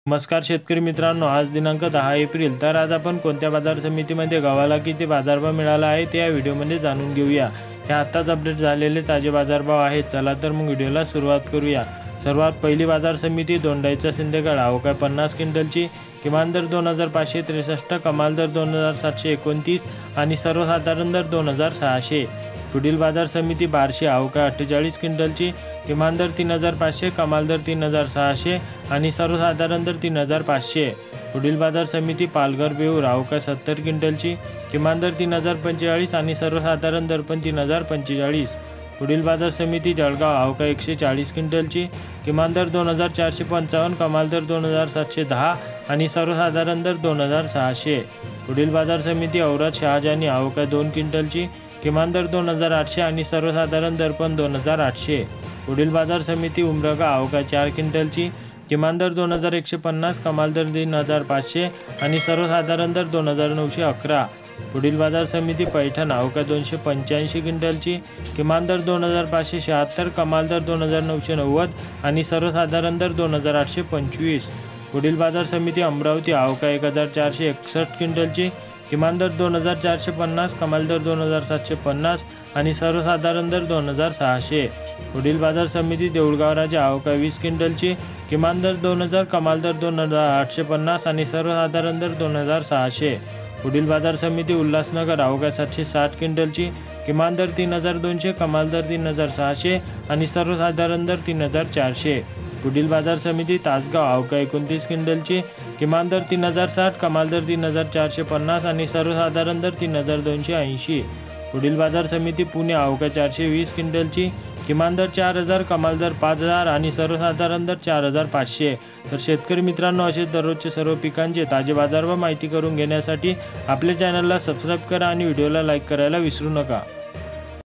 नमस्कार शेतकरी मित्रांनो, आज दिनांक 10 एप्रिल। तर आज आपण कोणत्या बाजार समितीमध्ये गव्हाला किती बाजारभाव मिळाला आहे ते या व्हिडिओमध्ये जाणून घेऊया। हे आत्ताच अपडेट झालेले ताजे बाजारभाव आहेत। चला तर मग व्हिडिओला सुरुवात करूया। सर्वात पहिली बाजार समिती दोंडाईचा सिंदखेड, अवघ्या 50 क्विंटलची, किमान दर 2563, कमाल दर 2729 आणि सर्वसाधारण दर 2600। पुढील बाजार समिती बार्शी, अवघ्या 48 क्विंटलची, किमान दर 3500, कमाल दर 3600 आणि सर्वसाधारण दर 3500। पुढील बाजार समिती पालघर बेऊर, अवघ्या 70 क्विंटलची, किमान दर 3045 आणि सर्वसाधारण दर पण 3045। पुढील बाजार समिती जळगाव, अवघ्या 140 क्विंटलची, किमान दर 2455, कमाल दर 2710 आणि सर्वसाधारण दर 2600। पुढील बाजार समिती औरत शहाजानी, अवघ्या 2 क्विंटलची, किमान दर 2800 आणि सर्वसाधारण दर पण 2800। पुढील बाजार समिती उमरगा, अवघ्या 4 क्विंटलची, किमान दर 2150, कमाल दर 3500 आणि सर्वसाधारण दर 2911। पुढील बाजार समिती पैठण, अवघ्या 285 क्विंटलची, किमान दर 2576, कमाल दर 2990 आणि सर्वसाधारण दर 2825। पुढील बाजार समिती अमरावती, अवघ्या 1461 क्विंटलची, किमान दर 2450, कमाल दर 2750 आणि सर्वसाधारण दर 2600। पुढील बाजार समिती देऊळगाव राजा, अवघ्या 20 क्विंटलची, किमान दर 2000, कमाल दर 2850 आणि सर्वसाधारण दर 2600। पुढील बाजार समिती उल्हासनगर, अवघ्या 760 क्विंटलची, किमान दर 3200, कमाल दर 3600 आणि सर्वसाधारण दर 3400। पुढील बाजार समिती तासगाव, अवघ्या 29 क्विंटलची, किमान दर 3060, कमाल दर 3450 आणि सर्वसाधारण दर 3280। पुढील बाजार समिती पुणे, अवघ्या 420 क्विंटलची, किमान दर 4000, कमाल दर 5000 आणि सर्वसाधारण दर 4500। तर शेतकरी मित्रांनो, असे दररोजचे सर्व पिकांचे ताजे बाजारभाव माहिती करून घेण्यासाठी आपल्या चॅनलला सबस्क्राईब करा आणि व्हिडिओला लाईक करायला विसरू नका।